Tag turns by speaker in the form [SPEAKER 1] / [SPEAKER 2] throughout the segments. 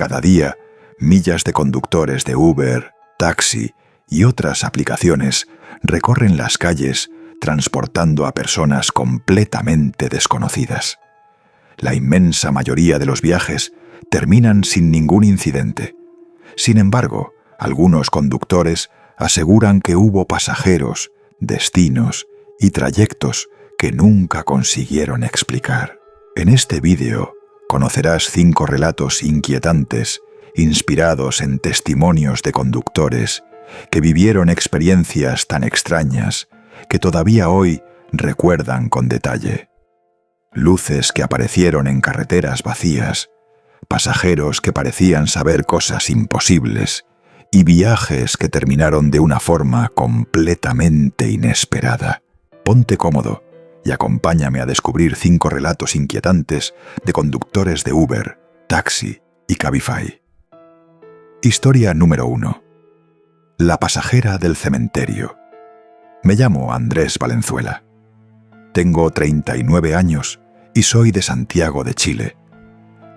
[SPEAKER 1] Cada día, millas de conductores de Uber, taxi y otras aplicaciones recorren las calles transportando a personas completamente desconocidas. La inmensa mayoría de los viajes terminan sin ningún incidente. Sin embargo, algunos conductores aseguran que hubo pasajeros, destinos y trayectos que nunca consiguieron explicar. En este vídeo conocerás 5 relatos inquietantes inspirados en testimonios de conductores que vivieron experiencias tan extrañas que todavía hoy recuerdan con detalle. Luces que aparecieron en carreteras vacías, pasajeros que parecían saber cosas imposibles y viajes que terminaron de una forma completamente inesperada. Ponte cómodo y acompáñame a descubrir 5 relatos inquietantes de conductores de Uber, taxi y Cabify. Historia número 1. La pasajera del cementerio. Me llamo Andrés Valenzuela. Tengo 39 años y soy de Santiago de Chile.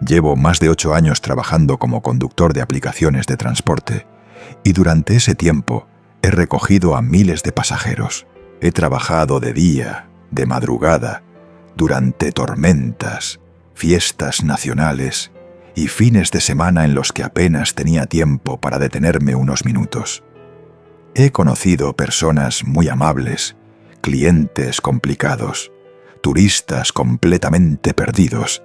[SPEAKER 1] Llevo más de 8 años trabajando como conductor de aplicaciones de transporte y durante ese tiempo he recogido a miles de pasajeros. He trabajado de día, de madrugada, durante tormentas, fiestas nacionales y fines de semana en los que apenas tenía tiempo para detenerme unos minutos. He conocido personas muy amables, clientes complicados, turistas completamente perdidos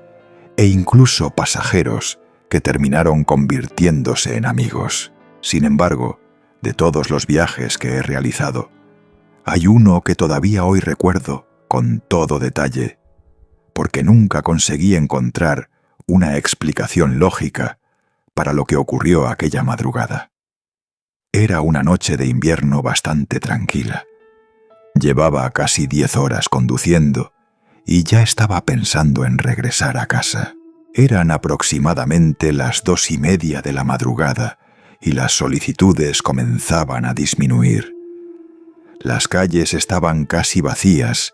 [SPEAKER 1] e incluso pasajeros que terminaron convirtiéndose en amigos. Sin embargo, de todos los viajes que he realizado, hay uno que todavía hoy recuerdo con todo detalle, porque nunca conseguí encontrar una explicación lógica para lo que ocurrió aquella madrugada. Era una noche de invierno bastante tranquila. Llevaba casi 10 horas conduciendo y ya estaba pensando en regresar a casa. Eran aproximadamente las 2:30 de la madrugada y las solicitudes comenzaban a disminuir. Las calles estaban casi vacías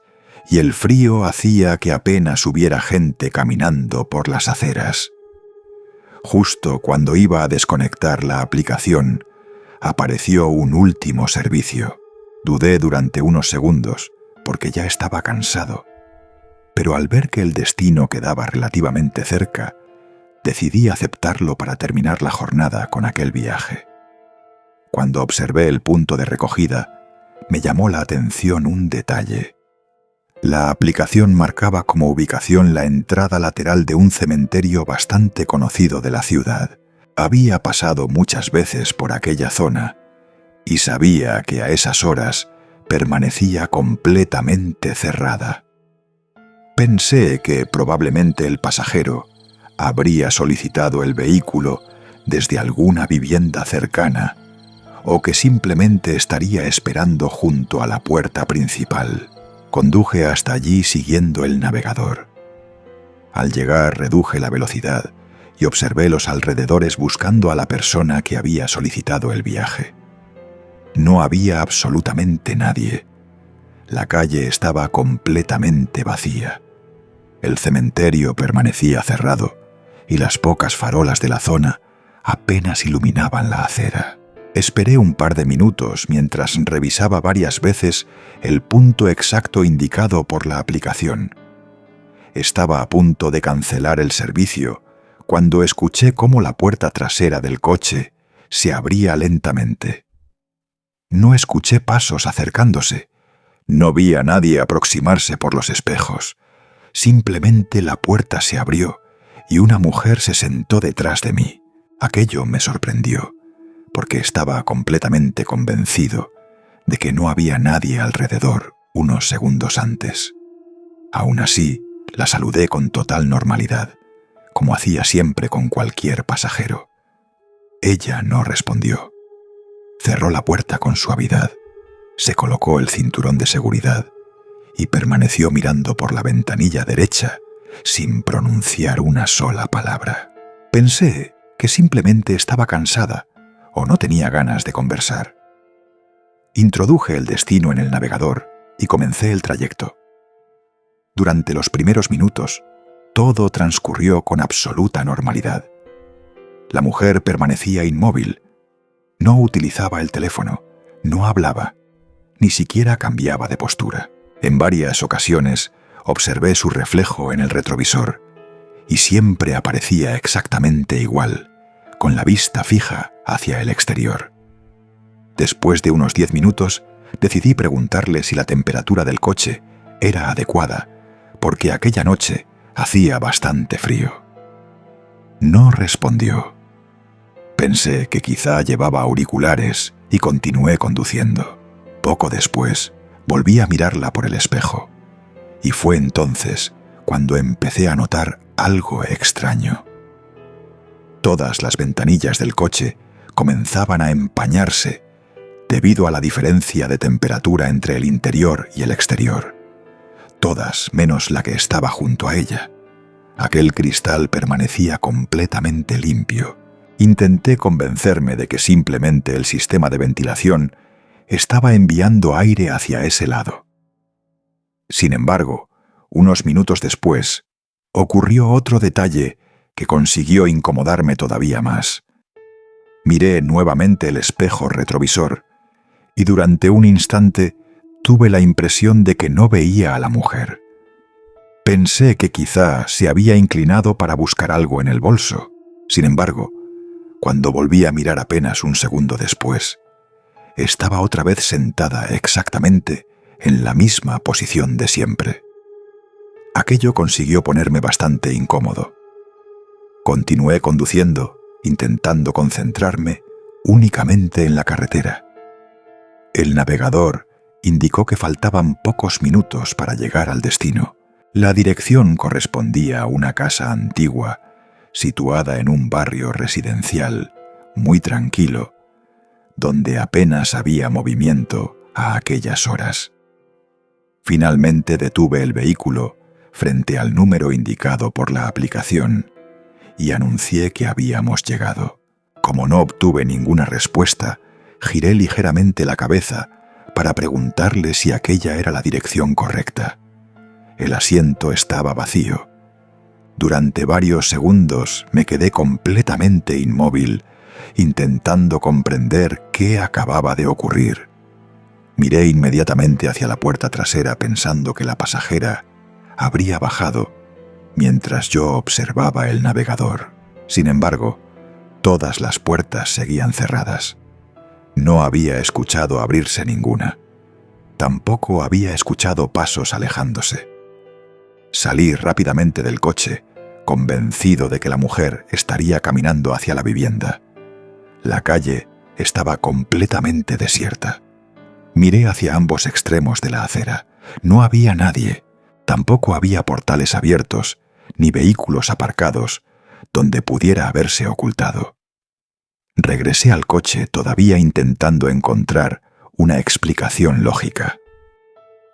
[SPEAKER 1] y el frío hacía que apenas hubiera gente caminando por las aceras. Justo cuando iba a desconectar la aplicación, apareció un último servicio. Dudé durante unos segundos, porque ya estaba cansado. Pero al ver que el destino quedaba relativamente cerca, decidí aceptarlo para terminar la jornada con aquel viaje. Cuando observé el punto de recogida, me llamó la atención un detalle. La aplicación marcaba como ubicación la entrada lateral de un cementerio bastante conocido de la ciudad. Había pasado muchas veces por aquella zona y sabía que a esas horas permanecía completamente cerrada. Pensé que probablemente el pasajero habría solicitado el vehículo desde alguna vivienda cercana o que simplemente estaría esperando junto a la puerta principal. Conduje hasta allí siguiendo el navegador. Al llegar reduje la velocidad y observé los alrededores buscando a la persona que había solicitado el viaje. No había absolutamente nadie. La calle estaba completamente vacía. El cementerio permanecía cerrado y las pocas farolas de la zona apenas iluminaban la acera. Esperé un par de minutos mientras revisaba varias veces el punto exacto indicado por la aplicación. Estaba a punto de cancelar el servicio cuando escuché cómo la puerta trasera del coche se abría lentamente. No escuché pasos acercándose. No vi a nadie aproximarse por los espejos. Simplemente la puerta se abrió y una mujer se sentó detrás de mí. Aquello me sorprendió, porque estaba completamente convencido de que no había nadie alrededor unos segundos antes. Aún así, la saludé con total normalidad, como hacía siempre con cualquier pasajero. Ella no respondió. Cerró la puerta con suavidad, se colocó el cinturón de seguridad y permaneció mirando por la ventanilla derecha sin pronunciar una sola palabra. Pensé que simplemente estaba cansada o no tenía ganas de conversar. Introduje el destino en el navegador y comencé el trayecto. Durante los primeros minutos, todo transcurrió con absoluta normalidad. La mujer permanecía inmóvil. No utilizaba el teléfono, no hablaba, ni siquiera cambiaba de postura. En varias ocasiones observé su reflejo en el retrovisor y siempre aparecía exactamente igual, con la vista fija hacia el exterior. Después de unos 10 minutos, decidí preguntarle si la temperatura del coche era adecuada, porque aquella noche hacía bastante frío. No respondió. Pensé que quizá llevaba auriculares y continué conduciendo. Poco después, volví a mirarla por el espejo, y fue entonces cuando empecé a notar algo extraño. Todas las ventanillas del coche comenzaban a empañarse debido a la diferencia de temperatura entre el interior y el exterior. Todas menos la que estaba junto a ella. Aquel cristal permanecía completamente limpio. Intenté convencerme de que simplemente el sistema de ventilación estaba enviando aire hacia ese lado. Sin embargo, unos minutos después, ocurrió otro detalle que consiguió incomodarme todavía más. Miré nuevamente el espejo retrovisor y durante un instante tuve la impresión de que no veía a la mujer. Pensé que quizá se había inclinado para buscar algo en el bolso. Sin embargo, cuando volví a mirar apenas un segundo después, estaba otra vez sentada exactamente en la misma posición de siempre. Aquello consiguió ponerme bastante incómodo. Continué conduciendo, intentando concentrarme únicamente en la carretera. El navegador indicó que faltaban pocos minutos para llegar al destino. La dirección correspondía a una casa antigua, situada en un barrio residencial muy tranquilo, donde apenas había movimiento a aquellas horas. Finalmente detuve el vehículo frente al número indicado por la aplicación y anuncié que habíamos llegado. Como no obtuve ninguna respuesta, giré ligeramente la cabeza para preguntarle si aquella era la dirección correcta. El asiento estaba vacío. Durante varios segundos me quedé completamente inmóvil, intentando comprender qué acababa de ocurrir. Miré inmediatamente hacia la puerta trasera pensando que la pasajera habría bajado mientras yo observaba el navegador. Sin embargo, todas las puertas seguían cerradas. No había escuchado abrirse ninguna. Tampoco había escuchado pasos alejándose. Salí rápidamente del coche, convencido de que la mujer estaría caminando hacia la vivienda. La calle estaba completamente desierta. Miré hacia ambos extremos de la acera. No había nadie. Tampoco había portales abiertos, ni vehículos aparcados, donde pudiera haberse ocultado. Regresé al coche todavía intentando encontrar una explicación lógica.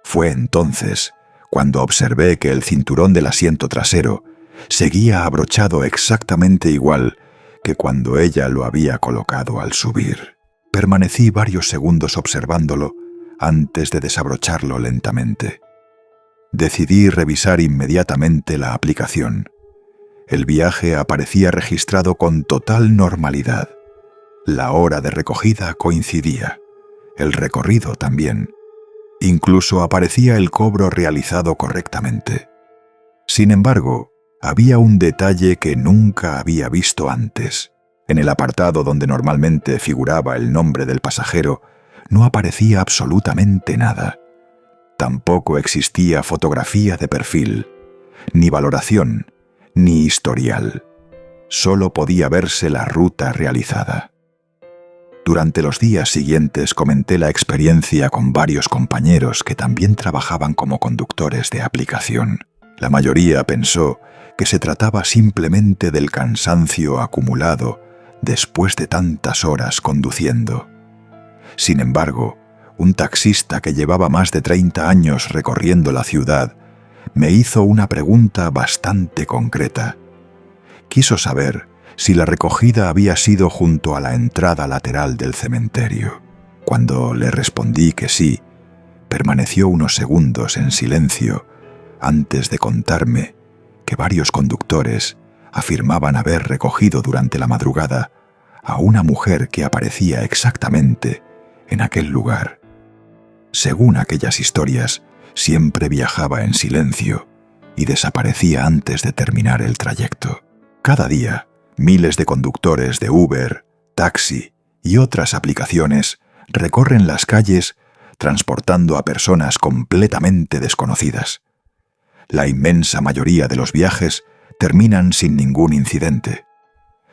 [SPEAKER 1] Fue entonces cuando observé que el cinturón del asiento trasero seguía abrochado exactamente igual que cuando ella lo había colocado al subir. Permanecí varios segundos observándolo antes de desabrocharlo lentamente. Decidí revisar inmediatamente la aplicación. El viaje aparecía registrado con total normalidad. La hora de recogida coincidía, el recorrido también. Incluso aparecía el cobro realizado correctamente. Sin embargo, había un detalle que nunca había visto antes. En el apartado donde normalmente figuraba el nombre del pasajero, no aparecía absolutamente nada. Tampoco existía fotografía de perfil, ni valoración, ni historial. Solo podía verse la ruta realizada. Durante los días siguientes comenté la experiencia con varios compañeros que también trabajaban como conductores de aplicación. La mayoría pensó que se trataba simplemente del cansancio acumulado después de tantas horas conduciendo. Sin embargo, un taxista que llevaba más de 30 años recorriendo la ciudad me hizo una pregunta bastante concreta. Quiso saber si la recogida había sido junto a la entrada lateral del cementerio. Cuando le respondí que sí, permaneció unos segundos en silencio antes de contarme que varios conductores afirmaban haber recogido durante la madrugada a una mujer que aparecía exactamente en aquel lugar. Según aquellas historias, siempre viajaba en silencio y desaparecía antes de terminar el trayecto. Cada día, miles de conductores de Uber, taxi y otras aplicaciones recorren las calles transportando a personas completamente desconocidas. La inmensa mayoría de los viajes terminan sin ningún incidente.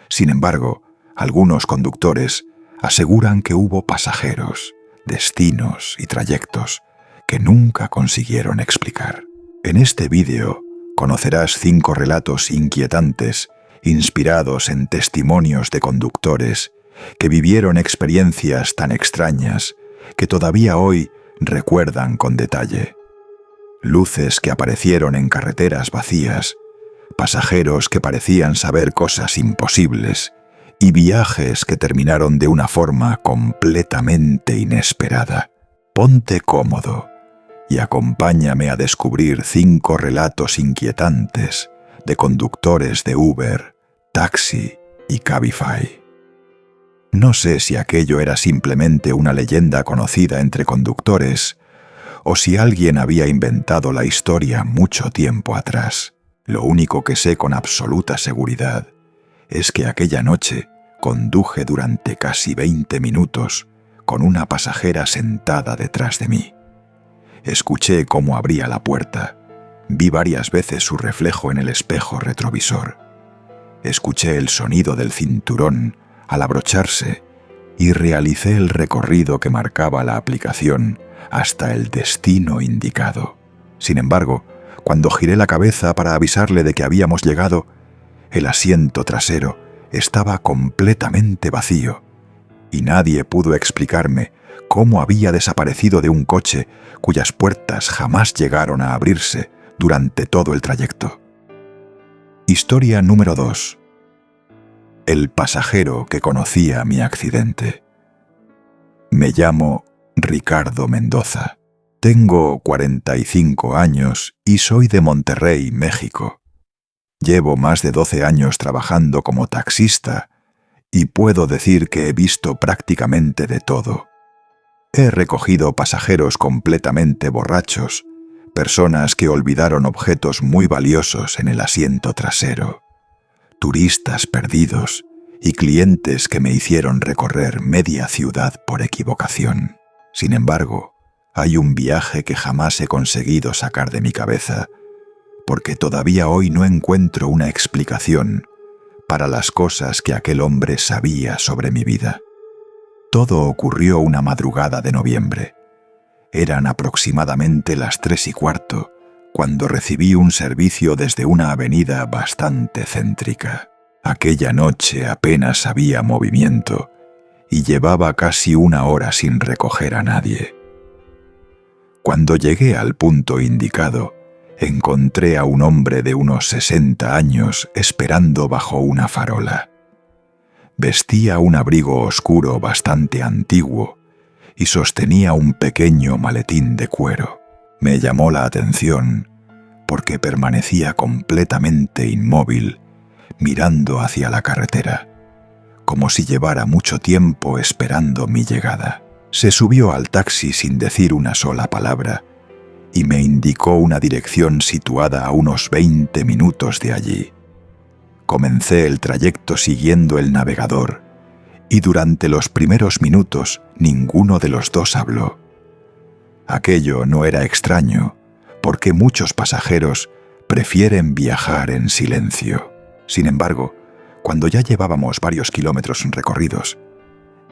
[SPEAKER 1] Sin embargo, algunos conductores aseguran que hubo pasajeros, destinos y trayectos que nunca consiguieron explicar. En este vídeo conocerás 5 relatos inquietantes inspirados en testimonios de conductores que vivieron experiencias tan extrañas que todavía hoy recuerdan con detalle. Luces que aparecieron en carreteras vacías, pasajeros que parecían saber cosas imposibles y viajes que terminaron de una forma completamente inesperada. Ponte cómodo y acompáñame a descubrir 5 relatos inquietantes de conductores de Uber, taxi y Cabify. No sé si aquello era simplemente una leyenda conocida entre conductores o si alguien había inventado la historia mucho tiempo atrás. Lo único que sé con absoluta seguridad es que aquella noche conduje durante casi 20 minutos con una pasajera sentada detrás de mí. Escuché cómo abría la puerta, vi varias veces su reflejo en el espejo retrovisor. Escuché el sonido del cinturón al abrocharse y realicé el recorrido que marcaba la aplicación hasta el destino indicado. Sin embargo, cuando giré la cabeza para avisarle de que habíamos llegado, el asiento trasero estaba completamente vacío y nadie pudo explicarme cómo había desaparecido de un coche cuyas puertas jamás llegaron a abrirse durante todo el trayecto. Historia número 2. El pasajero que conocía mi accidente. Me llamo Ricardo Mendoza. Tengo 45 años y soy de Monterrey, México. Llevo más de 12 años trabajando como taxista y puedo decir que he visto prácticamente de todo. He recogido pasajeros completamente borrachos, personas que olvidaron objetos muy valiosos en el asiento trasero, turistas perdidos y clientes que me hicieron recorrer media ciudad por equivocación. Sin embargo, hay un viaje que jamás he conseguido sacar de mi cabeza, porque todavía hoy no encuentro una explicación para las cosas que aquel hombre sabía sobre mi vida. Todo ocurrió una madrugada de noviembre. Eran aproximadamente las 3:15 cuando recibí un servicio desde una avenida bastante céntrica. Aquella noche apenas había movimiento y llevaba casi 1 hora sin recoger a nadie. Cuando llegué al punto indicado, encontré a un hombre de unos 60 años esperando bajo una farola. Vestía un abrigo oscuro bastante antiguo y sostenía un pequeño maletín de cuero. Me llamó la atención porque permanecía completamente inmóvil, mirando hacia la carretera, como si llevara mucho tiempo esperando mi llegada. Se subió al taxi sin decir una sola palabra y me indicó una dirección situada a unos 20 minutos de allí. Comencé el trayecto siguiendo el navegador y durante los primeros minutos ninguno de los dos habló. Aquello no era extraño, porque muchos pasajeros prefieren viajar en silencio. Sin embargo, cuando ya llevábamos varios kilómetros recorridos,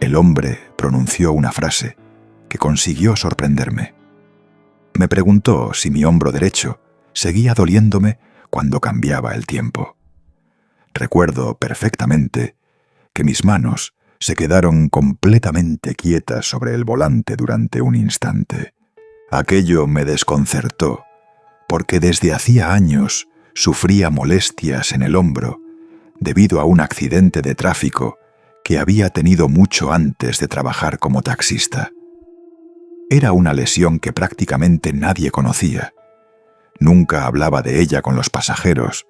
[SPEAKER 1] el hombre pronunció una frase que consiguió sorprenderme. Me preguntó si mi hombro derecho seguía doliéndome cuando cambiaba el tiempo. Recuerdo perfectamente que mis manos se quedaron completamente quietas sobre el volante durante un instante. Aquello me desconcertó, porque desde hacía años sufría molestias en el hombro debido a un accidente de tráfico que había tenido mucho antes de trabajar como taxista. Era una lesión que prácticamente nadie conocía. Nunca hablaba de ella con los pasajeros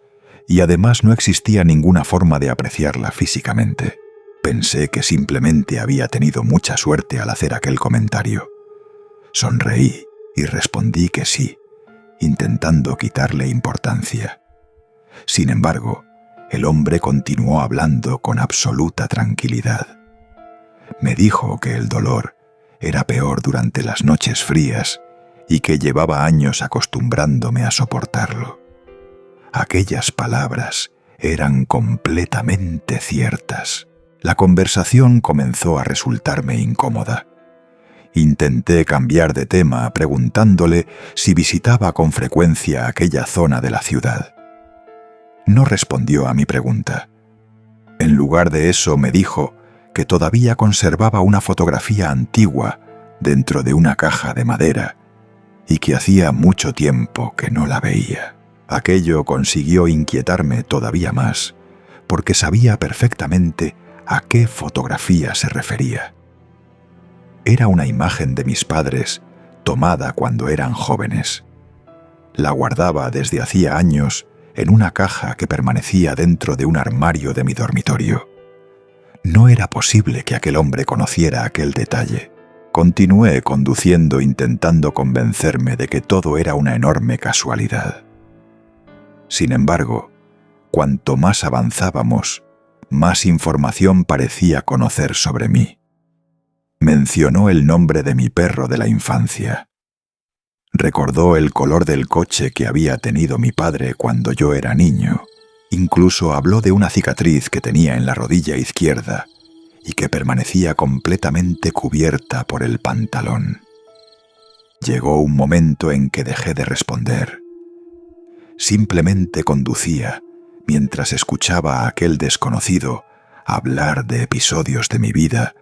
[SPEAKER 1] y además no existía ninguna forma de apreciarla físicamente. Pensé que simplemente había tenido mucha suerte al hacer aquel comentario. Sonreí y respondí que sí, intentando quitarle importancia. Sin embargo, el hombre continuó hablando con absoluta tranquilidad. Me dijo que el dolor era peor durante las noches frías y que llevaba años acostumbrándome a soportarlo. Aquellas palabras eran completamente ciertas. La conversación comenzó a resultarme incómoda. Intenté cambiar de tema preguntándole si visitaba con frecuencia aquella zona de la ciudad. No respondió a mi pregunta. En lugar de eso me dijo que todavía conservaba una fotografía antigua dentro de una caja de madera y que hacía mucho tiempo que no la veía. Aquello consiguió inquietarme todavía más, porque sabía perfectamente a qué fotografía se refería. Era una imagen de mis padres tomada cuando eran jóvenes. La guardaba desde hacía años en una caja que permanecía dentro de un armario de mi dormitorio. No era posible que aquel hombre conociera aquel detalle. Continué conduciendo intentando convencerme de que todo era una enorme casualidad. Sin embargo, cuanto más avanzábamos, más información parecía conocer sobre mí. Mencionó el nombre de mi perro de la infancia. Recordó el color del coche que había tenido mi padre cuando yo era niño. Incluso habló de una cicatriz que tenía en la rodilla izquierda y que permanecía completamente cubierta por el pantalón. Llegó un momento en que dejé de responder. Simplemente conducía mientras escuchaba a aquel desconocido hablar de episodios de mi vida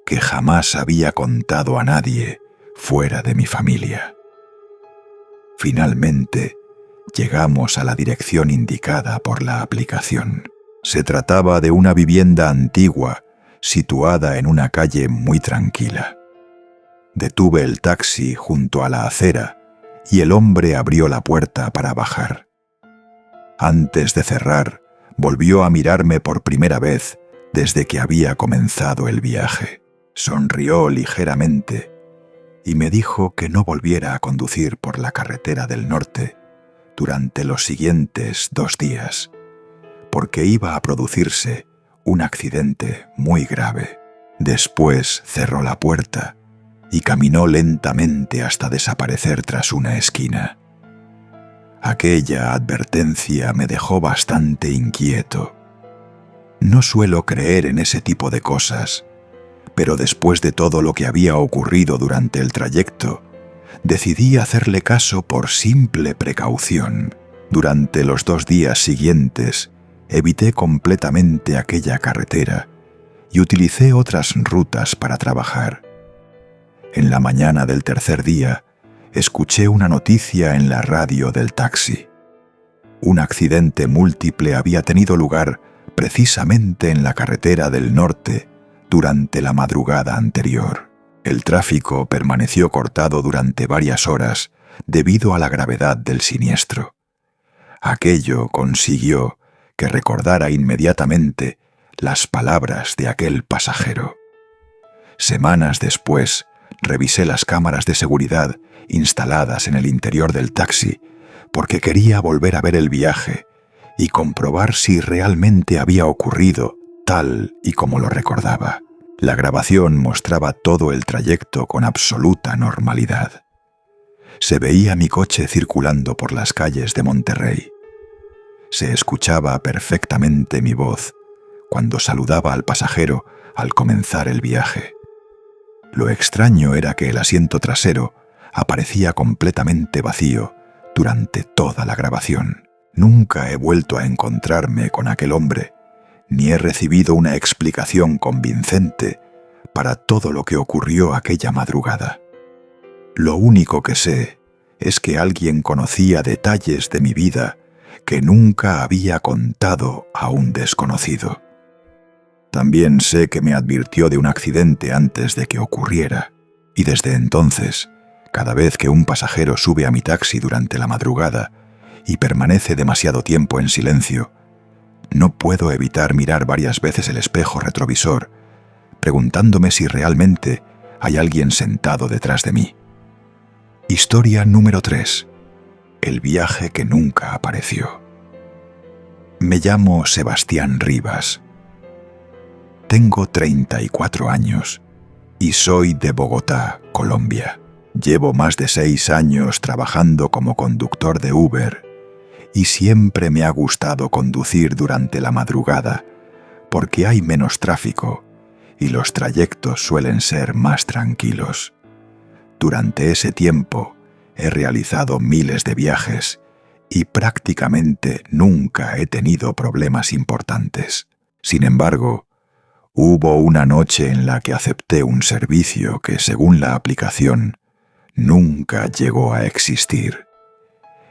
[SPEAKER 1] que jamás había contado a nadie fuera de mi familia. Finalmente, llegamos a la dirección indicada por la aplicación. Se trataba de una vivienda antigua situada en una calle muy tranquila. Detuve el taxi junto a la acera y el hombre abrió la puerta para bajar. Antes de cerrar, volvió a mirarme por primera vez desde que había comenzado el viaje. Sonrió ligeramente y me dijo que no volviera a conducir por la carretera del norte durante los siguientes 2 días, porque iba a producirse un accidente muy grave. Después cerró la puerta y caminó lentamente hasta desaparecer tras una esquina. Aquella advertencia me dejó bastante inquieto. No suelo creer en ese tipo de cosas, pero después de todo lo que había ocurrido durante el trayecto, decidí hacerle caso por simple precaución. Durante los 2 días siguientes, evité completamente aquella carretera y utilicé otras rutas para trabajar. En la mañana del tercer día, escuché una noticia en la radio del taxi. Un accidente múltiple había tenido lugar precisamente en la carretera del norte durante la madrugada anterior. El tráfico permaneció cortado durante varias horas debido a la gravedad del siniestro. Aquello consiguió que recordara inmediatamente las palabras de aquel pasajero. Semanas después, revisé las cámaras de seguridad instaladas en el interior del taxi porque quería volver a ver el viaje y comprobar si realmente había ocurrido tal y como lo recordaba. La grabación mostraba todo el trayecto con absoluta normalidad. Se veía mi coche circulando por las calles de Monterrey. Se escuchaba perfectamente mi voz cuando saludaba al pasajero al comenzar el viaje. Lo extraño era que el asiento trasero aparecía completamente vacío durante toda la grabación. Nunca he vuelto a encontrarme con aquel hombre, ni he recibido una explicación convincente para todo lo que ocurrió aquella madrugada. Lo único que sé es que alguien conocía detalles de mi vida que nunca había contado a un desconocido. También sé que me advirtió de un accidente antes de que ocurriera, y desde entonces, cada vez que un pasajero sube a mi taxi durante la madrugada y permanece demasiado tiempo en silencio, no puedo evitar mirar varias veces el espejo retrovisor, preguntándome si realmente hay alguien sentado detrás de mí. Historia número 3. El viaje que nunca apareció. Me llamo Sebastián Rivas. Tengo 34 años y soy de Bogotá, Colombia. Llevo más de 6 años trabajando como conductor de Uber y siempre me ha gustado conducir durante la madrugada porque hay menos tráfico y los trayectos suelen ser más tranquilos. Durante ese tiempo he realizado miles de viajes y prácticamente nunca he tenido problemas importantes. Sin embargo, hubo una noche en la que acepté un servicio que, según la aplicación, nunca llegó a existir.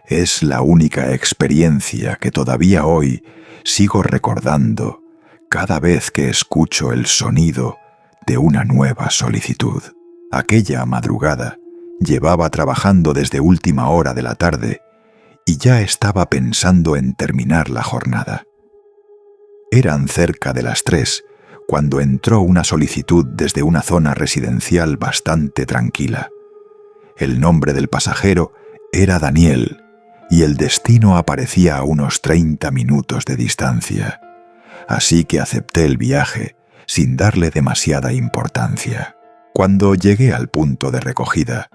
[SPEAKER 1] Es la única experiencia que todavía hoy sigo recordando cada vez que escucho el sonido de una nueva solicitud. Aquella madrugada llevaba trabajando desde última hora de la tarde y ya estaba pensando en terminar la jornada. Eran cerca de las 3 cuando entró una solicitud desde una zona residencial bastante tranquila. El nombre del pasajero era Daniel y el destino aparecía a unos 30 minutos de distancia. Así que acepté el viaje sin darle demasiada importancia. Cuando llegué al punto de recogida,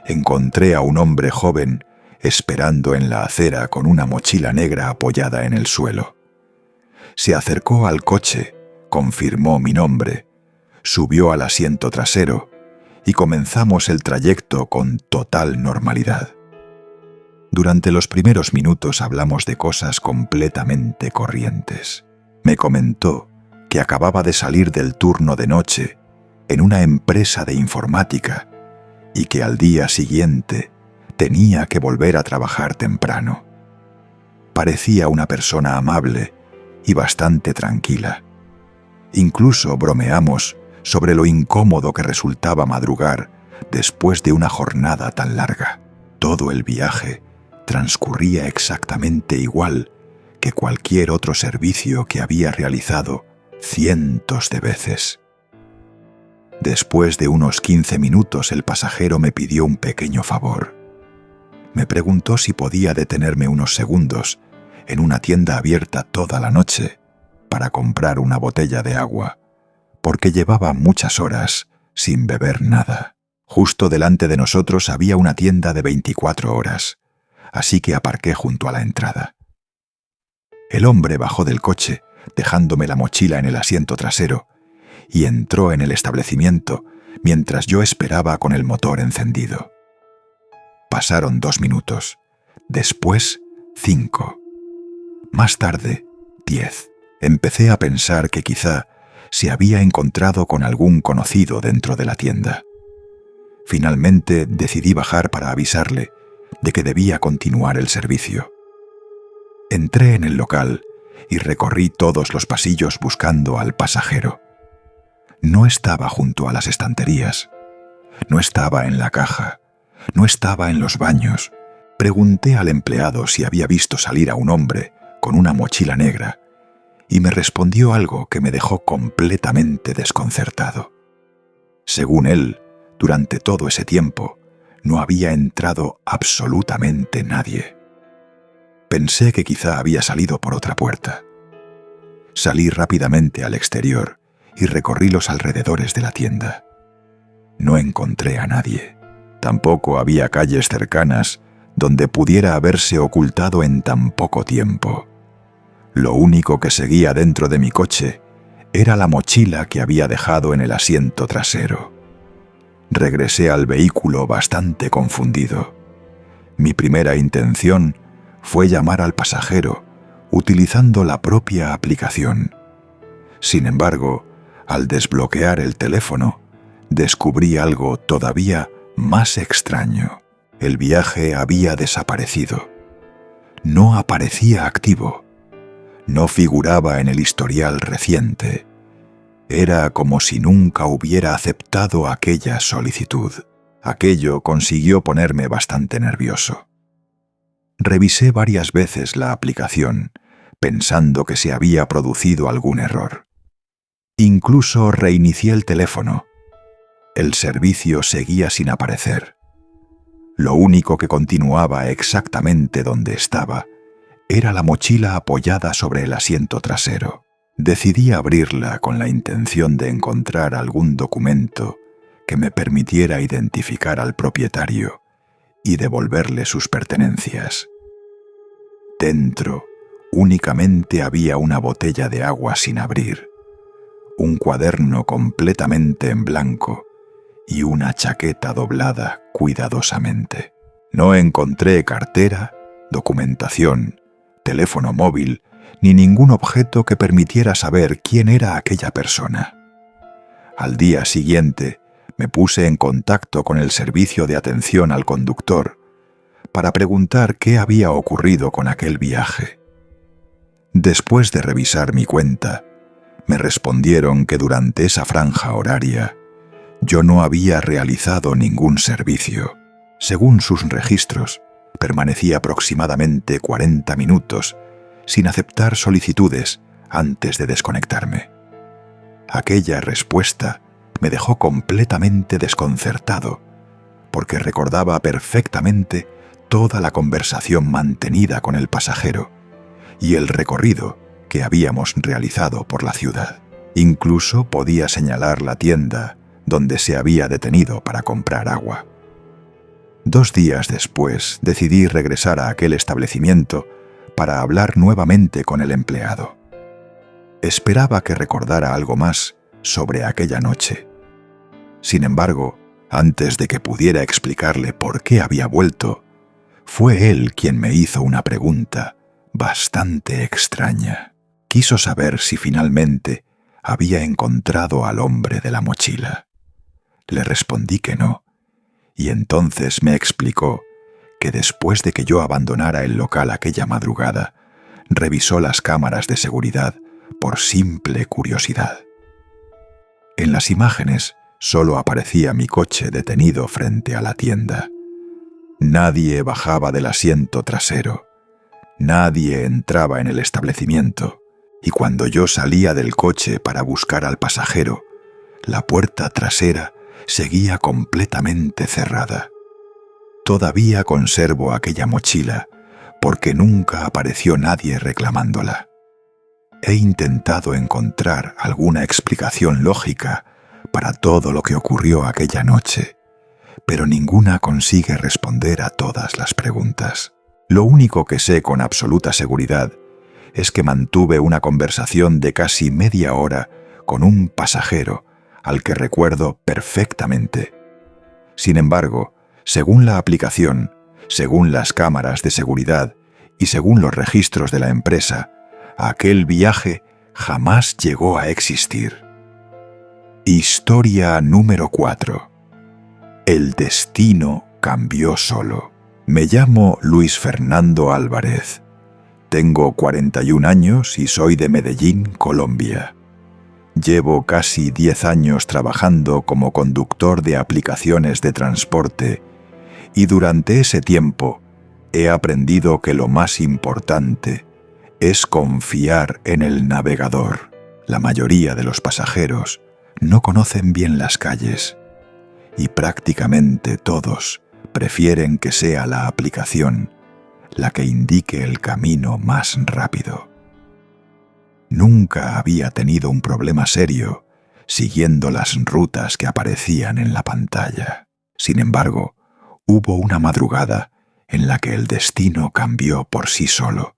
[SPEAKER 1] encontré a un hombre joven esperando en la acera con una mochila negra apoyada en el suelo. Se acercó al coche, confirmó mi nombre, subió al asiento trasero y comenzamos el trayecto con total normalidad. Durante los primeros minutos hablamos de cosas completamente corrientes. Me comentó que acababa de salir del turno de noche en una empresa de informática y que al día siguiente tenía que volver a trabajar temprano. Parecía una persona amable y bastante tranquila. Incluso bromeamos sobre lo incómodo que resultaba madrugar después de una jornada tan larga. Todo el viaje transcurría exactamente igual que cualquier otro servicio que había realizado cientos de veces. Después de unos 15 minutos el pasajero me pidió un pequeño favor. Me preguntó si podía detenerme unos segundos en una tienda abierta toda la noche para comprar una botella de agua, porque llevaba muchas horas sin beber nada. Justo delante de nosotros había una tienda de 24 horas, así que aparqué junto a la entrada. El hombre bajó del coche, dejándome la mochila en el asiento trasero, y entró en el establecimiento mientras yo esperaba con el motor encendido. Pasaron 2 minutos, después 5, más tarde 10. Empecé a pensar que quizá se había encontrado con algún conocido dentro de la tienda. Finalmente decidí bajar para avisarle de que debía continuar el servicio. Entré en el local y recorrí todos los pasillos buscando al pasajero. No estaba junto a las estanterías, no estaba en la caja, no estaba en los baños. Pregunté al empleado si había visto salir a un hombre con una mochila negra y me respondió algo que me dejó completamente desconcertado. Según él, durante todo ese tiempo, no había entrado absolutamente nadie. Pensé que quizá había salido por otra puerta. Salí rápidamente al exterior y recorrí los alrededores de la tienda. No encontré a nadie. Tampoco había calles cercanas donde pudiera haberse ocultado en tan poco tiempo. Lo único que seguía dentro de mi coche era la mochila que había dejado en el asiento trasero. Regresé al vehículo bastante confundido. Mi primera intención fue llamar al pasajero utilizando la propia aplicación. Sin embargo, al desbloquear el teléfono, descubrí algo todavía más extraño. El viaje había desaparecido. No aparecía activo. No figuraba en el historial reciente. Era como si nunca hubiera aceptado aquella solicitud. Aquello consiguió ponerme bastante nervioso. Revisé varias veces la aplicación, pensando que se había producido algún error. Incluso reinicié el teléfono. El servicio seguía sin aparecer. Lo único que continuaba exactamente donde estaba era la mochila apoyada sobre el asiento trasero. Decidí abrirla con la intención de encontrar algún documento que me permitiera identificar al propietario y devolverle sus pertenencias. Dentro únicamente había una botella de agua sin abrir, un cuaderno completamente en blanco y una chaqueta doblada cuidadosamente. No encontré cartera, documentación, teléfono móvil, ni ningún objeto que permitiera saber quién era aquella persona. Al día siguiente, me puse en contacto con el servicio de atención al conductor para preguntar qué había ocurrido con aquel viaje. Después de revisar mi cuenta, me respondieron que durante esa franja horaria yo no había realizado ningún servicio. Según sus registros, permanecí aproximadamente 40 minutos sin aceptar solicitudes antes de desconectarme. Aquella respuesta me dejó completamente desconcertado, porque recordaba perfectamente toda la conversación mantenida con el pasajero y el recorrido que habíamos realizado por la ciudad. Incluso podía señalar la tienda donde se había detenido para comprar agua. 2 días después decidí regresar a aquel establecimiento para hablar nuevamente con el empleado. Esperaba que recordara algo más sobre aquella noche. Sin embargo, antes de que pudiera explicarle por qué había vuelto, fue él quien me hizo una pregunta bastante extraña. Quiso saber si finalmente había encontrado al hombre de la mochila. Le respondí que no, y entonces me explicó que después de que yo abandonara el local aquella madrugada, revisó las cámaras de seguridad por simple curiosidad. En las imágenes solo aparecía mi coche detenido frente a la tienda. Nadie bajaba del asiento trasero. Nadie entraba en el establecimiento. Y cuando yo salía del coche para buscar al pasajero, la puerta trasera seguía completamente cerrada. Todavía conservo aquella mochila porque nunca apareció nadie reclamándola. He intentado encontrar alguna explicación lógica para todo lo que ocurrió aquella noche, pero ninguna consigue responder a todas las preguntas. Lo único que sé con absoluta seguridad es que mantuve una conversación de casi media hora con un pasajero al que recuerdo perfectamente. Sin embargo, según la aplicación, según las cámaras de seguridad y según los registros de la empresa, aquel viaje jamás llegó a existir. Historia número 4. El destino cambió solo. Me llamo Luis Fernando Álvarez. Tengo 41 años y soy de Medellín, Colombia. Llevo casi 10 años trabajando como conductor de aplicaciones de transporte y durante ese tiempo he aprendido que lo más importante es confiar en el navegador. La mayoría de los pasajeros no conocen bien las calles y prácticamente todos prefieren que sea la aplicación la que indique el camino más rápido. Nunca había tenido un problema serio siguiendo las rutas que aparecían en la pantalla. Sin embargo, hubo una madrugada en la que el destino cambió por sí solo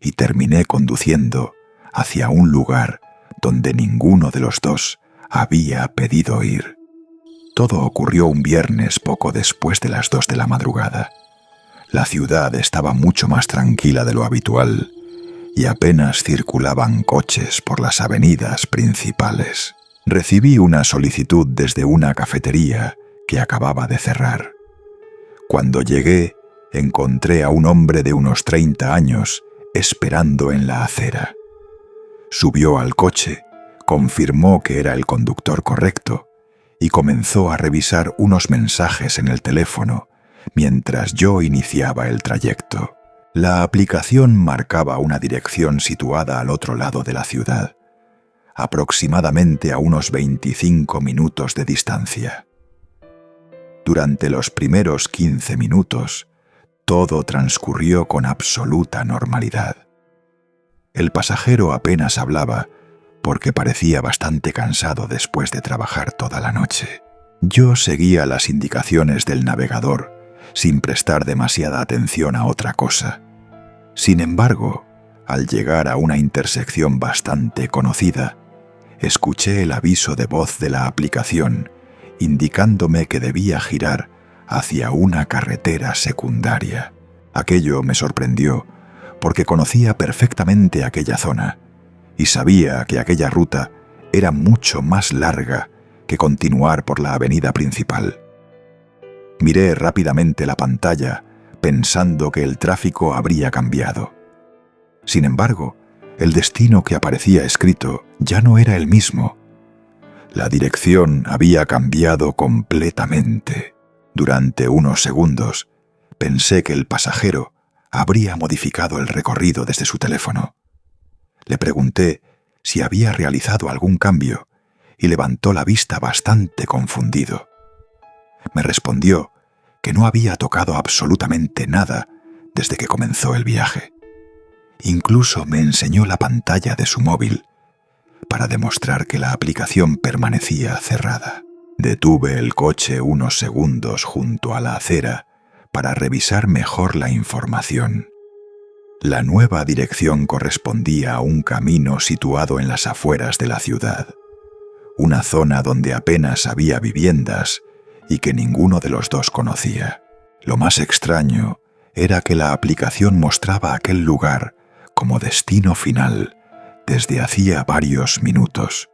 [SPEAKER 1] y terminé conduciendo hacia un lugar donde ninguno de los dos había pedido ir. Todo ocurrió un viernes poco después de las 2 de la madrugada. La ciudad estaba mucho más tranquila de lo habitual y apenas circulaban coches por las avenidas principales. Recibí una solicitud desde una cafetería que acababa de cerrar. Cuando llegué, encontré a un hombre de unos 30 años esperando en la acera. Subió al coche, confirmó que era el conductor correcto y comenzó a revisar unos mensajes en el teléfono mientras yo iniciaba el trayecto. La aplicación marcaba una dirección situada al otro lado de la ciudad, aproximadamente a unos 25 minutos de distancia. Durante los primeros 15 minutos, todo transcurrió con absoluta normalidad. El pasajero apenas hablaba porque parecía bastante cansado después de trabajar toda la noche. Yo seguía las indicaciones del navegador sin prestar demasiada atención a otra cosa. Sin embargo, al llegar a una intersección bastante conocida, escuché el aviso de voz de la aplicación indicándome que debía girar hacia una carretera secundaria. Aquello me sorprendió porque conocía perfectamente aquella zona y sabía que aquella ruta era mucho más larga que continuar por la avenida principal. Miré rápidamente la pantalla pensando que el tráfico habría cambiado. Sin embargo, el destino que aparecía escrito ya no era el mismo. La dirección había cambiado completamente. Durante unos segundos, pensé que el pasajero habría modificado el recorrido desde su teléfono. Le pregunté si había realizado algún cambio y levantó la vista bastante confundido. Me respondió que no había tocado absolutamente nada desde que comenzó el viaje. Incluso me enseñó la pantalla de su móvil para demostrar que la aplicación permanecía cerrada. Detuve el coche unos segundos junto a la acera para revisar mejor la información. La nueva dirección correspondía a un camino situado en las afueras de la ciudad, una zona donde apenas había viviendas y que ninguno de los dos conocía. Lo más extraño era que la aplicación mostraba aquel lugar como destino final desde hacía varios minutos,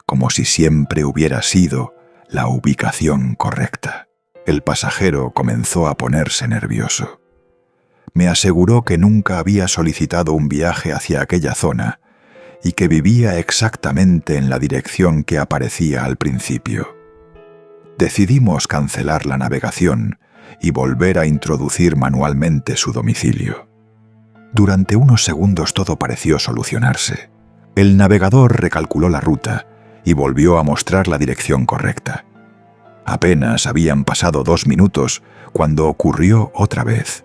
[SPEAKER 1] como si siempre hubiera sido la ubicación correcta. El pasajero comenzó a ponerse nervioso. Me aseguró que nunca había solicitado un viaje hacia aquella zona y que vivía exactamente en la dirección que aparecía al principio. Decidimos cancelar la navegación y volver a introducir manualmente su domicilio. Durante unos segundos todo pareció solucionarse. El navegador recalculó la ruta y volvió a mostrar la dirección correcta. Apenas habían pasado 2 minutos cuando ocurrió otra vez.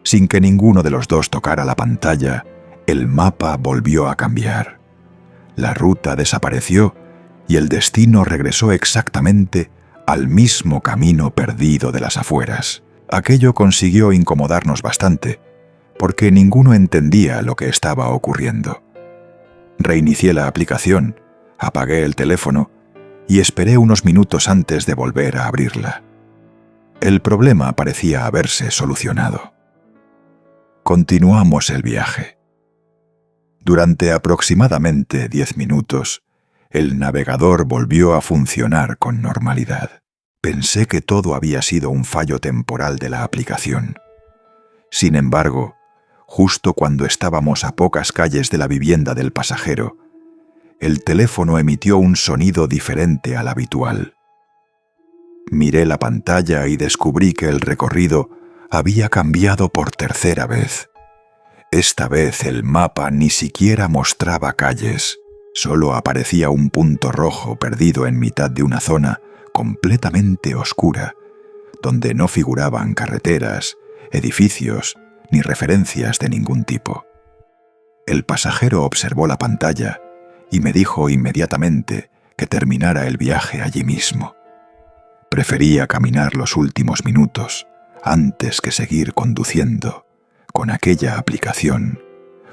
[SPEAKER 1] Sin que ninguno de los dos tocara la pantalla, el mapa volvió a cambiar. La ruta desapareció y el destino regresó exactamente al mismo camino perdido de las afueras. Aquello consiguió incomodarnos bastante, porque ninguno entendía lo que estaba ocurriendo. Reinicié la aplicación, apagué el teléfono y esperé unos minutos antes de volver a abrirla. El problema parecía haberse solucionado. Continuamos el viaje. Durante aproximadamente 10 minutos, el navegador volvió a funcionar con normalidad. Pensé que todo había sido un fallo temporal de la aplicación. Sin embargo, justo cuando estábamos a pocas calles de la vivienda del pasajero, el teléfono emitió un sonido diferente al habitual. Miré la pantalla y descubrí que el recorrido había cambiado por tercera vez. Esta vez el mapa ni siquiera mostraba calles, solo aparecía un punto rojo perdido en mitad de una zona completamente oscura, donde no figuraban carreteras, edificios ni referencias de ningún tipo. El pasajero observó la pantalla y me dijo inmediatamente que terminara el viaje allí mismo. Prefería caminar los últimos minutos antes que seguir conduciendo con aquella aplicación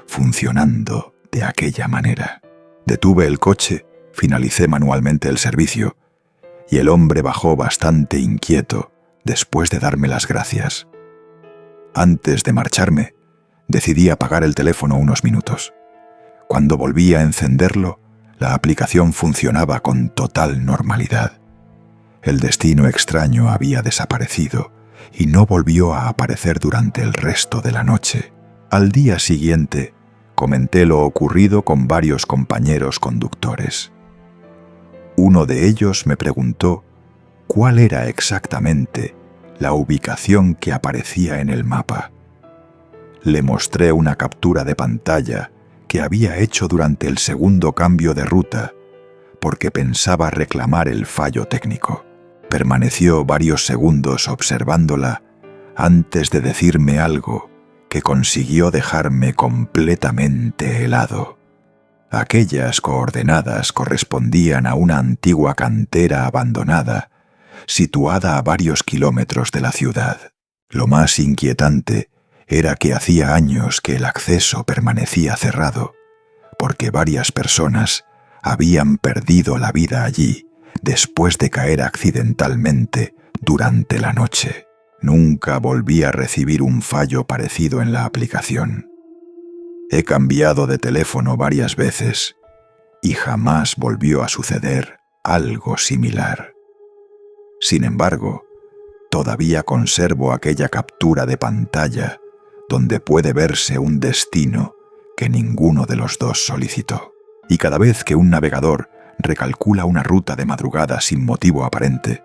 [SPEAKER 1] funcionando de aquella manera. Detuve el coche, finalicé manualmente el servicio y el hombre bajó bastante inquieto después de darme las gracias. Antes de marcharme, decidí apagar el teléfono unos minutos. Cuando volví a encenderlo, la aplicación funcionaba con total normalidad. El destino extraño había desaparecido y no volvió a aparecer durante el resto de la noche. Al día siguiente, comenté lo ocurrido con varios compañeros conductores. Uno de ellos me preguntó cuál era exactamente la ubicación que aparecía en el mapa, Le mostré una captura de pantalla que había hecho durante el segundo cambio de ruta, porque pensaba reclamar el fallo técnico. Permaneció varios segundos observándola antes de decirme algo que consiguió dejarme completamente helado. Aquellas coordenadas correspondían a una antigua cantera abandonada, situada a varios kilómetros de la ciudad. Lo más inquietante era que hacía años que el acceso permanecía cerrado, porque varias personas habían perdido la vida allí después de caer accidentalmente durante la noche. Nunca volví a recibir un fallo parecido en la aplicación. He cambiado de teléfono varias veces y jamás volvió a suceder algo similar. Sin embargo, todavía conservo aquella captura de pantalla donde puede verse un destino que ninguno de los dos solicitó. Y cada vez que un navegador recalcula una ruta de madrugada sin motivo aparente,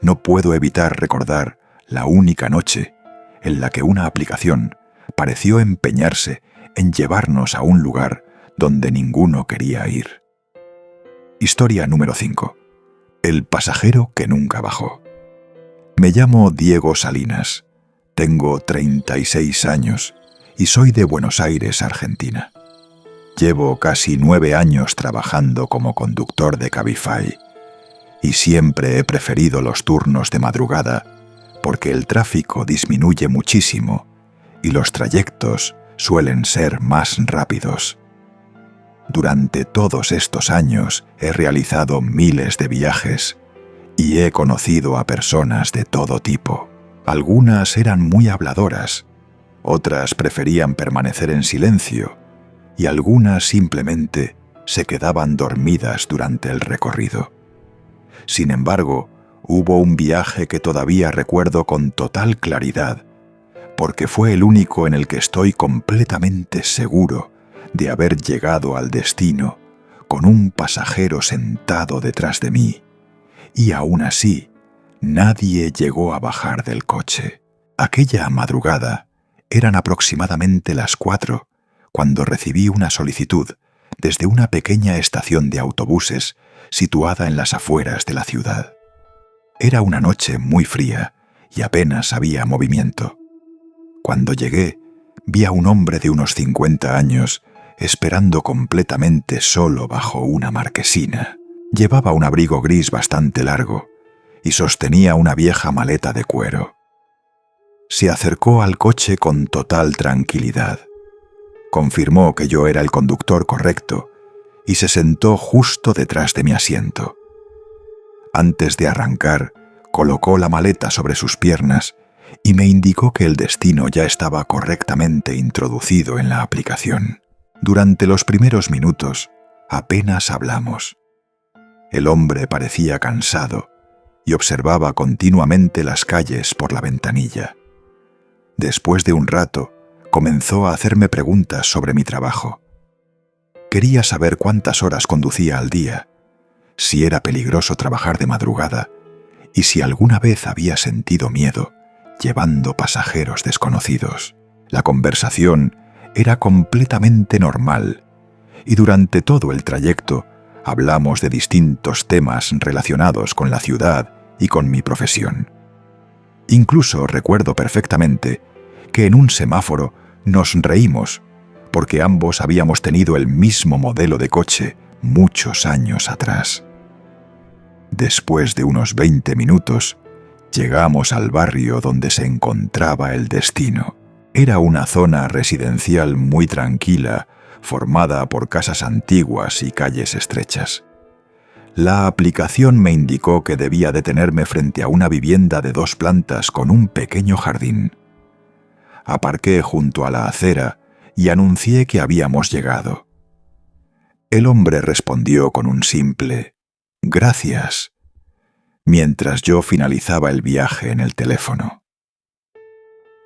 [SPEAKER 1] no puedo evitar recordar la única noche en la que una aplicación pareció empeñarse en llevarnos a un lugar donde ninguno quería ir. Historia número 5. El pasajero que nunca bajó. Me llamo Diego Salinas, tengo 36 años y soy de Buenos Aires, Argentina. Llevo casi 9 años trabajando como conductor de Cabify y siempre he preferido los turnos de madrugada porque el tráfico disminuye muchísimo y los trayectos suelen ser más rápidos. Durante todos estos años he realizado miles de viajes y he conocido a personas de todo tipo. Algunas eran muy habladoras, otras preferían permanecer en silencio y algunas simplemente se quedaban dormidas durante el recorrido. Sin embargo, hubo un viaje que todavía recuerdo con total claridad, porque fue el único en el que estoy completamente seguro de haber llegado al destino con un pasajero sentado detrás de mí, y aún así nadie llegó a bajar del coche. Aquella madrugada eran aproximadamente las 4 cuando recibí una solicitud desde una pequeña estación de autobuses situada en las afueras de la ciudad. Era una noche muy fría y apenas había movimiento. Cuando llegué, vi a un hombre de unos 50 años esperando completamente solo bajo una marquesina. Llevaba un abrigo gris bastante largo y sostenía una vieja maleta de cuero. Se acercó al coche con total tranquilidad. Confirmó que yo era el conductor correcto y se sentó justo detrás de mi asiento. Antes de arrancar, colocó la maleta sobre sus piernas y me indicó que el destino ya estaba correctamente introducido en la aplicación. Durante los primeros minutos, apenas hablamos. El hombre parecía cansado y observaba continuamente las calles por la ventanilla. Después de un rato, comenzó a hacerme preguntas sobre mi trabajo. Quería saber cuántas horas conducía al día, si era peligroso trabajar de madrugada y si alguna vez había sentido miedo llevando pasajeros desconocidos. La conversación era completamente normal y durante todo el trayecto hablamos de distintos temas relacionados con la ciudad y con mi profesión. Incluso recuerdo perfectamente que en un semáforo nos reímos porque ambos habíamos tenido el mismo modelo de coche muchos años atrás. Después de unos 20 minutos, llegamos al barrio donde se encontraba el destino. Era una zona residencial muy tranquila, formada por casas antiguas y calles estrechas. La aplicación me indicó que debía detenerme frente a una vivienda de 2 plantas con un pequeño jardín. Aparqué junto a la acera y anuncié que habíamos llegado. El hombre respondió con un simple «Gracias», mientras yo finalizaba el viaje en el teléfono.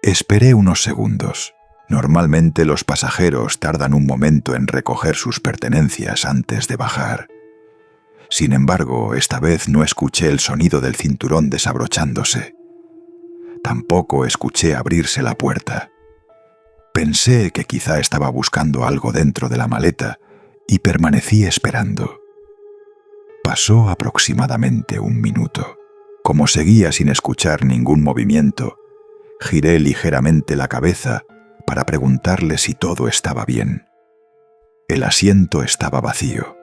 [SPEAKER 1] Esperé unos segundos. Normalmente los pasajeros tardan un momento en recoger sus pertenencias antes de bajar. Sin embargo, esta vez no escuché el sonido del cinturón desabrochándose. Tampoco escuché abrirse la puerta. Pensé que quizá estaba buscando algo dentro de la maleta y permanecí esperando. Pasó aproximadamente 1 minuto. Como seguía sin escuchar ningún movimiento, giré ligeramente la cabeza para preguntarle si todo estaba bien. El asiento estaba vacío.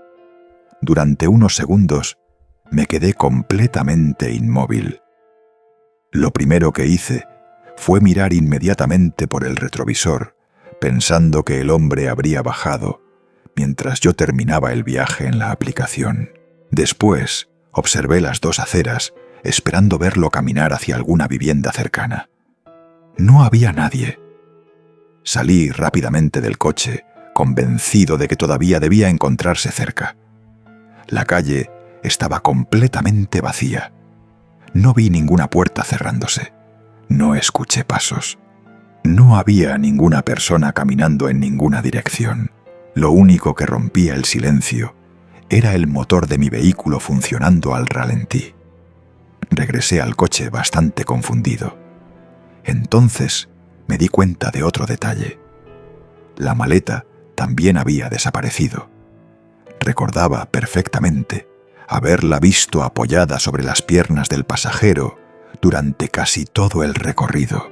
[SPEAKER 1] Durante unos segundos me quedé completamente inmóvil. Lo primero que hice fue mirar inmediatamente por el retrovisor, pensando que el hombre habría bajado mientras yo terminaba el viaje en la aplicación. Después observé las 2 aceras, esperando verlo caminar hacia alguna vivienda cercana. No había nadie. Salí rápidamente del coche, convencido de que todavía debía encontrarse cerca. La calle estaba completamente vacía. No vi ninguna puerta cerrándose. No escuché pasos. No había ninguna persona caminando en ninguna dirección. Lo único que rompía el silencio era el motor de mi vehículo funcionando al ralentí. Regresé al coche bastante confundido. Entonces me di cuenta de otro detalle. La maleta también había desaparecido. Recordaba perfectamente haberla visto apoyada sobre las piernas del pasajero durante casi todo el recorrido.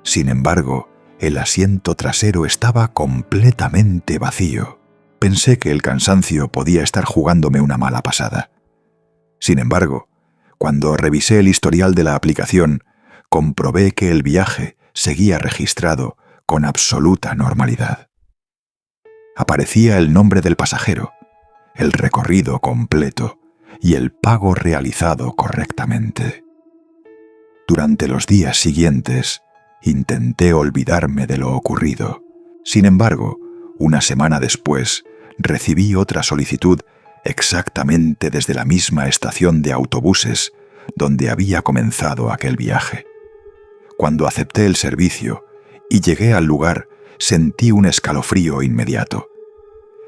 [SPEAKER 1] Sin embargo, el asiento trasero estaba completamente vacío. Pensé que el cansancio podía estar jugándome una mala pasada. Sin embargo, cuando revisé el historial de la aplicación, comprobé que el viaje seguía registrado con absoluta normalidad. Aparecía el nombre del pasajero, el recorrido completo y el pago realizado correctamente. Durante los días siguientes, intenté olvidarme de lo ocurrido. Sin embargo, una semana después, recibí otra solicitud exactamente desde la misma estación de autobuses donde había comenzado aquel viaje. Cuando acepté el servicio y llegué al lugar, sentí un escalofrío inmediato.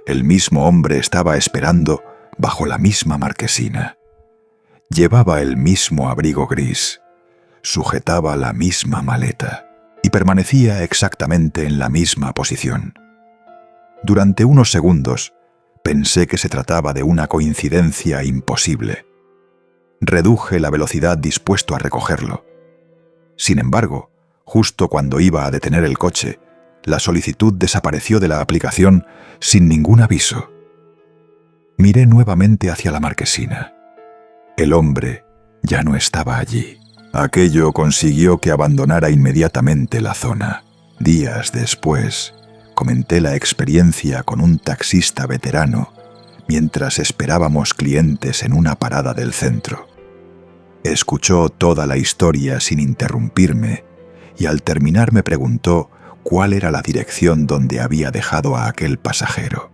[SPEAKER 1] El mismo hombre estaba esperando bajo la misma marquesina. Llevaba el mismo abrigo gris, sujetaba la misma maleta y permanecía exactamente en la misma posición. Durante unos segundos pensé que se trataba de una coincidencia imposible. Reduje la velocidad dispuesto a recogerlo. Sin embargo, justo cuando iba a detener el coche, la solicitud desapareció de la aplicación sin ningún aviso. Miré nuevamente hacia la marquesina. El hombre ya no estaba allí. Aquello consiguió que abandonara inmediatamente la zona. Días después, comenté la experiencia con un taxista veterano mientras esperábamos clientes en una parada del centro. Escuchó toda la historia sin interrumpirme y al terminar me preguntó cuál era la dirección donde había dejado a aquel pasajero.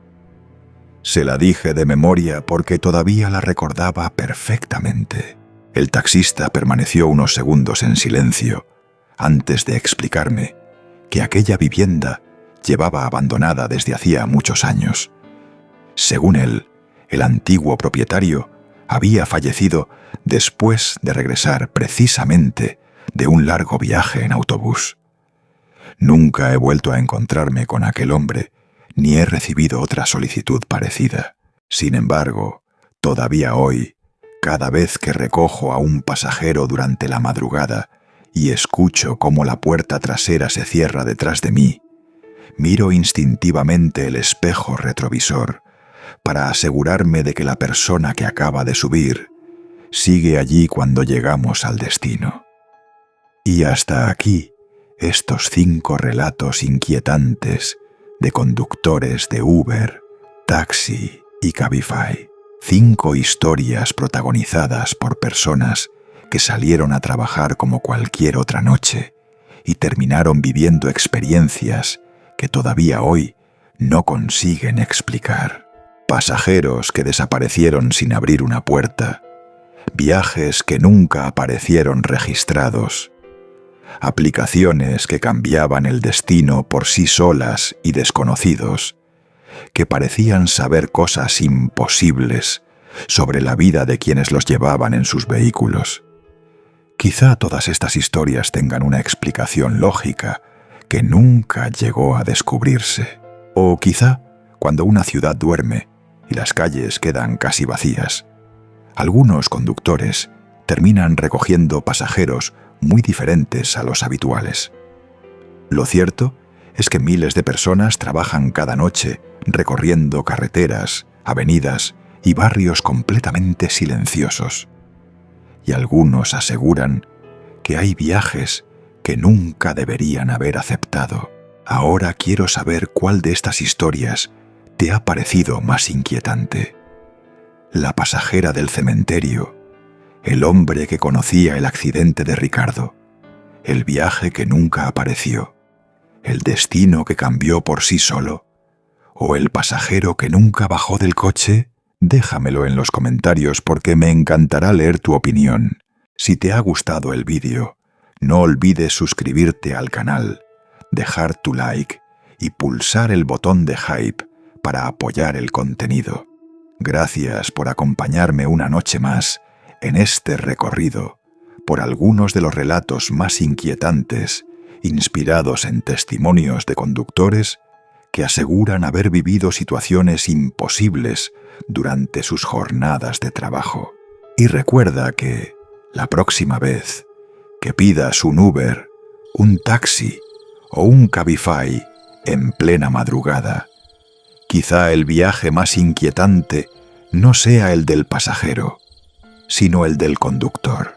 [SPEAKER 1] Se la dije de memoria porque todavía la recordaba perfectamente. El taxista permaneció unos segundos en silencio antes de explicarme que aquella vivienda llevaba abandonada desde hacía muchos años. Según él, el antiguo propietario había fallecido después de regresar precisamente de un largo viaje en autobús. Nunca he vuelto a encontrarme con aquel hombre, ni he recibido otra solicitud parecida. Sin embargo, todavía hoy, cada vez que recojo a un pasajero durante la madrugada y escucho cómo la puerta trasera se cierra detrás de mí, miro instintivamente el espejo retrovisor para asegurarme de que la persona que acaba de subir sigue allí cuando llegamos al destino. Y hasta aquí, estos 5 relatos inquietantes de conductores de Uber, taxi y Cabify. 5 historias protagonizadas por personas que salieron a trabajar como cualquier otra noche y terminaron viviendo experiencias que todavía hoy no consiguen explicar. Pasajeros que desaparecieron sin abrir una puerta, viajes que nunca aparecieron registrados, aplicaciones que cambiaban el destino por sí solas y desconocidos, que parecían saber cosas imposibles sobre la vida de quienes los llevaban en sus vehículos. Quizá todas estas historias tengan una explicación lógica que nunca llegó a descubrirse. O quizá cuando una ciudad duerme y las calles quedan casi vacías, algunos conductores terminan recogiendo pasajeros muy diferentes a los habituales. Lo cierto es que miles de personas trabajan cada noche recorriendo carreteras, avenidas y barrios completamente silenciosos. Y algunos aseguran que hay viajes que nunca deberían haber aceptado. Ahora quiero saber cuál de estas historias te ha parecido más inquietante. La pasajera del cementerio, el hombre que conocía el accidente de Ricardo, el viaje que nunca apareció, el destino que cambió por sí solo, o el pasajero que nunca bajó del coche. Déjamelo en los comentarios porque me encantará leer tu opinión. Si te ha gustado el vídeo, no olvides suscribirte al canal, dejar tu like y pulsar el botón de hype para apoyar el contenido. Gracias por acompañarme una noche más en este recorrido por algunos de los relatos más inquietantes, inspirados en testimonios de conductores que aseguran haber vivido situaciones imposibles durante sus jornadas de trabajo. Y recuerda que la próxima vez que pidas un Uber, un taxi o un Cabify en plena madrugada, quizá el viaje más inquietante no sea el del pasajero, sino el del conductor.